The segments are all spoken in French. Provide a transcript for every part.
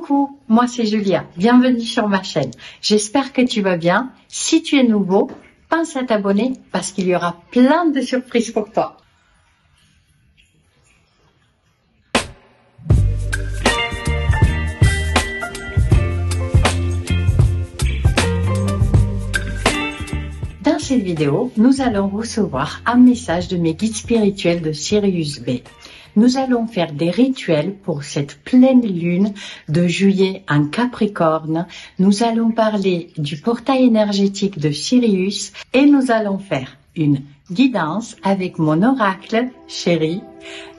Coucou, moi c'est Julia, bienvenue sur ma chaîne. J'espère que tu vas bien. Si tu es nouveau, pense à t'abonner parce qu'il y aura plein de surprises pour toi. Dans cette vidéo, nous allons recevoir un message de mes guides spirituels de Sirius B. Nous allons faire des rituels pour cette pleine lune de juillet en Capricorne. Nous allons parler du portail énergétique de Sirius et nous allons faire une guidance avec mon oracle chéri,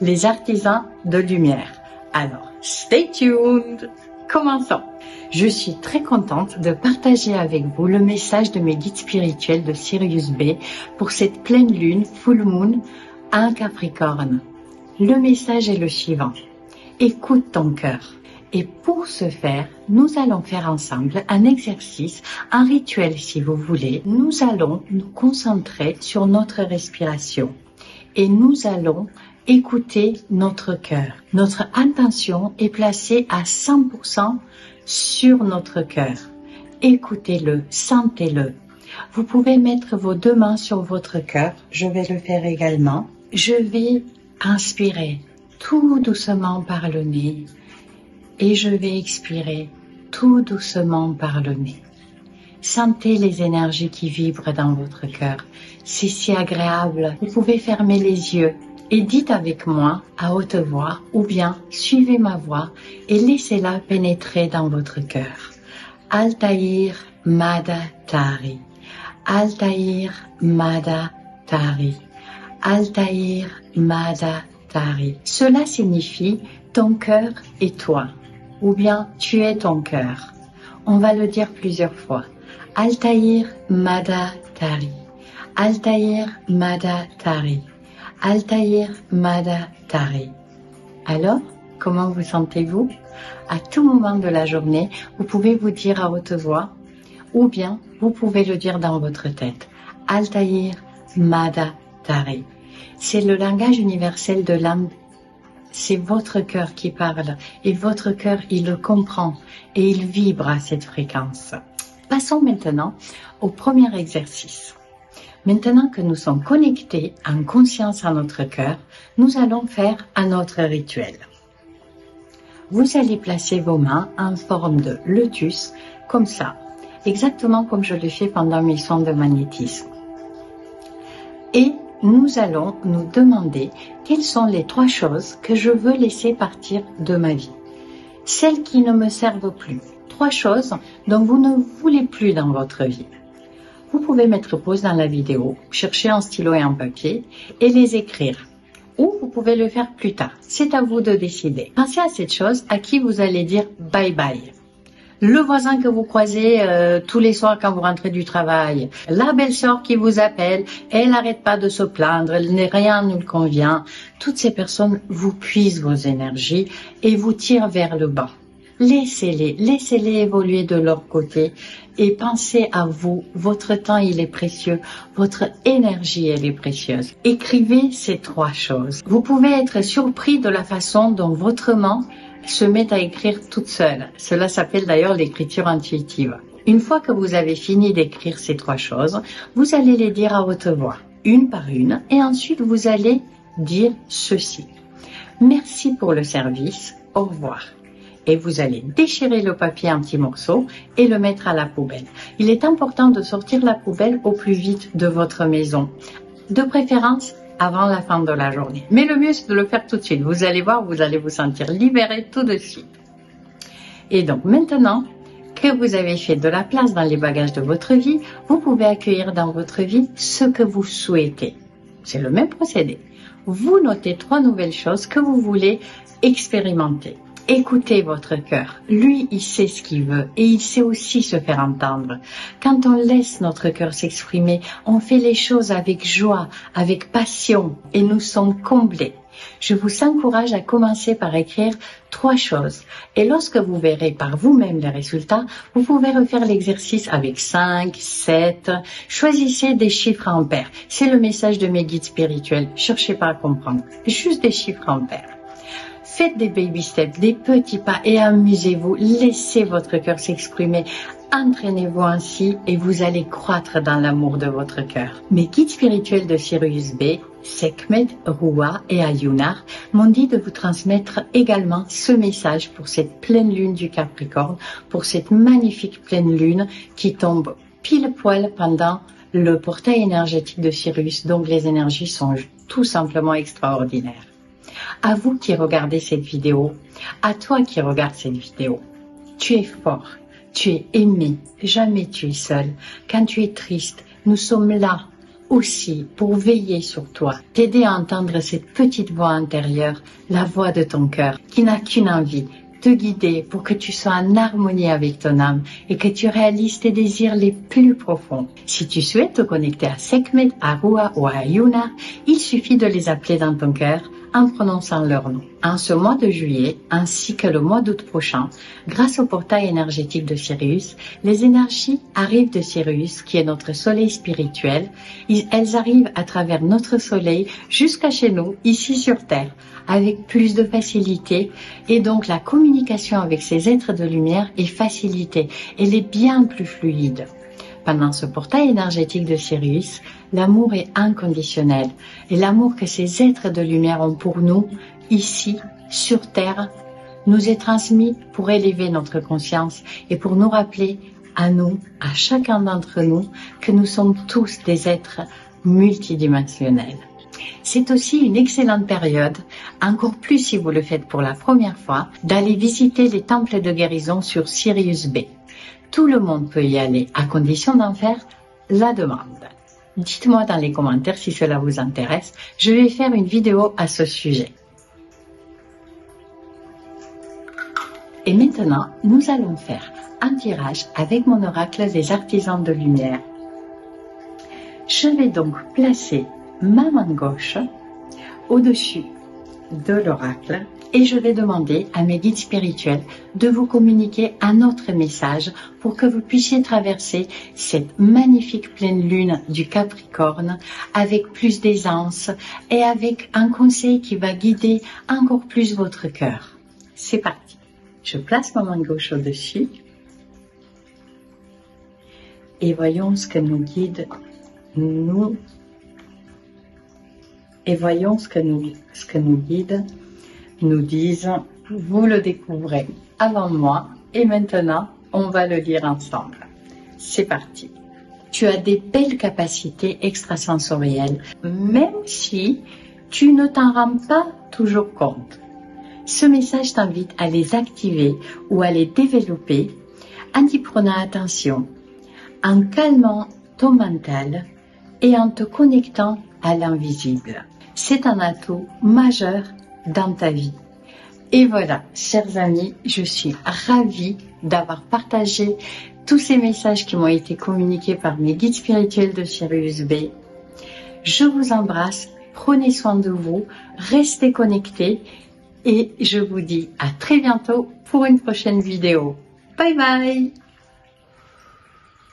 les artisans de lumière. Alors, stay tuned! Commençons. Je suis très contente de partager avec vous le message de mes guides spirituels de Sirius B pour cette pleine lune, full moon, en Capricorne. Le message est le suivant. Écoute ton cœur. Et pour ce faire, nous allons faire ensemble un exercice, un rituel si vous voulez. Nous allons nous concentrer sur notre respiration et nous allons écouter notre cœur. Notre intention est placée à 100% sur notre cœur. Écoutez-le, sentez-le. Vous pouvez mettre vos deux mains sur votre cœur. Je vais le faire également. Je vais inspirer tout doucement par le nez et je vais expirer tout doucement par le nez. Sentez les énergies qui vibrent dans votre cœur. C'est si agréable. Vous pouvez fermer les yeux et dites avec moi à haute voix ou bien suivez ma voix et laissez-la pénétrer dans votre cœur. Altaïr Mada Tari. Altaïr Mada Tari. Altaïr Mada Tari. Cela signifie ton cœur et toi, ou bien tu es ton cœur. On va le dire plusieurs fois. Altaïr Mada Tari. Altaïr Mada Tari. Altaïr Mada Tari. Alors, comment vous sentez-vous? À tout moment de la journée, vous pouvez vous dire à haute voix, ou bien vous pouvez le dire dans votre tête. Altaïr Mada Tari. C'est le langage universel de l'âme. C'est votre cœur qui parle et votre cœur, il le comprend et il vibre à cette fréquence. Passons maintenant au premier exercice. Maintenant que nous sommes connectés en conscience à notre cœur, nous allons faire un autre rituel. Vous allez placer vos mains en forme de lotus, comme ça, exactement comme je le fais pendant mes soins de magnétisme. Et nous allons nous demander quelles sont les 3 choses que je veux laisser partir de ma vie. Celles qui ne me servent plus. 3 choses dont vous ne voulez plus dans votre vie. Vous pouvez mettre pause dans la vidéo, chercher un stylo et un papier et les écrire. Ou vous pouvez le faire plus tard. C'est à vous de décider. Pensez à cette chose à qui vous allez dire bye bye. Le voisin que vous croisez tous les soirs quand vous rentrez du travail, la belle-sœur qui vous appelle, elle n'arrête pas de se plaindre, rien ne lui convient. Toutes ces personnes vous puisent vos énergies et vous tirent vers le bas. Laissez-les évoluer de leur côté et pensez à vous. Votre temps, il est précieux. Votre énergie, elle est précieuse. Écrivez ces 3 choses. Vous pouvez être surpris de la façon dont votre main se met à écrire toute seule. Cela s'appelle d'ailleurs l'écriture intuitive. Une fois que vous avez fini d'écrire ces 3 choses, vous allez les dire à haute voix, une par une, et ensuite vous allez dire ceci. Merci pour le service, au revoir. Et vous allez déchirer le papier en petits morceaux et le mettre à la poubelle. Il est important de sortir la poubelle au plus vite de votre maison. De préférence, avant la fin de la journée. Mais le mieux, c'est de le faire tout de suite. Vous allez voir, vous allez vous sentir libéré tout de suite. Et donc, maintenant que vous avez fait de la place dans les bagages de votre vie, vous pouvez accueillir dans votre vie ce que vous souhaitez. C'est le même procédé. Vous notez 3 nouvelles choses que vous voulez expérimenter. Écoutez votre cœur. Lui, il sait ce qu'il veut et il sait aussi se faire entendre. Quand on laisse notre cœur s'exprimer, on fait les choses avec joie, avec passion et nous sommes comblés. Je vous encourage à commencer par écrire 3 choses. Et lorsque vous verrez par vous-même les résultats, vous pouvez refaire l'exercice avec 5, 7. Choisissez des chiffres en paires. C'est le message de mes guides spirituels. Cherchez pas à comprendre. Juste des chiffres en paires. Faites des baby steps, des petits pas et amusez-vous. Laissez votre cœur s'exprimer. Entraînez-vous ainsi et vous allez croître dans l'amour de votre cœur. Mes guides spirituels de Sirius B, Sekhmet, Rua et Ayunar m'ont dit de vous transmettre également ce message pour cette pleine lune du Capricorne, pour cette magnifique pleine lune qui tombe pile poil pendant le portail énergétique de Sirius, donc les énergies sont tout simplement extraordinaires. À vous qui regardez cette vidéo, à toi qui regardes cette vidéo, tu es fort, tu es aimé, jamais tu es seul. Quand tu es triste, nous sommes là aussi pour veiller sur toi, t'aider à entendre cette petite voix intérieure, la voix de ton cœur, qui n'a qu'une envie, te guider pour que tu sois en harmonie avec ton âme et que tu réalises tes désirs les plus profonds. Si tu souhaites te connecter à Sekhmet, à Rua ou à Ayunar, il suffit de les appeler dans ton cœur en prononçant leur nom. En ce mois de juillet, ainsi que le mois d'août prochain, grâce au portail énergétique de Sirius, les énergies arrivent de Sirius, qui est notre soleil spirituel. Elles arrivent à travers notre soleil jusqu'à chez nous, ici sur Terre, avec plus de facilité. Et donc la communication avec ces êtres de lumière est facilitée. Elle est bien plus fluide. Pendant ce portail énergétique de Sirius, l'amour est inconditionnel. Et l'amour que ces êtres de lumière ont pour nous, ici, sur Terre, nous est transmis pour élever notre conscience et pour nous rappeler à nous, à chacun d'entre nous, que nous sommes tous des êtres multidimensionnels. C'est aussi une excellente période, encore plus si vous le faites pour la première fois, d'aller visiter les temples de guérison sur Sirius B. Tout le monde peut y aller, à condition d'en faire la demande. Dites-moi dans les commentaires si cela vous intéresse. Je vais faire une vidéo à ce sujet. Et maintenant, nous allons faire un tirage avec mon oracle des artisans de lumière. Je vais donc placer ma main gauche au-dessus de l'oracle et je vais demander à mes guides spirituels de vous communiquer un autre message pour que vous puissiez traverser cette magnifique pleine lune du Capricorne avec plus d'aisance et avec un conseil qui va guider encore plus votre cœur. C'est parti. Je place ma main gauche au-dessus et voyons ce que nous guide nous. Et voyons ce que nous guide nous disent. Vous le découvrez avant moi et maintenant on va le lire ensemble. C'est parti. Tu as des belles capacités extrasensorielles, même si tu ne t'en rends pas toujours compte. Ce message t'invite à les activer ou à les développer en y prenant attention, en calmant ton mental et en te connectant à l'invisible. C'est un atout majeur dans ta vie. Et voilà, chers amis, je suis ravie d'avoir partagé tous ces messages qui m'ont été communiqués par mes guides spirituels de Sirius B. Je vous embrasse, prenez soin de vous, restez connectés et je vous dis à très bientôt pour une prochaine vidéo. Bye bye!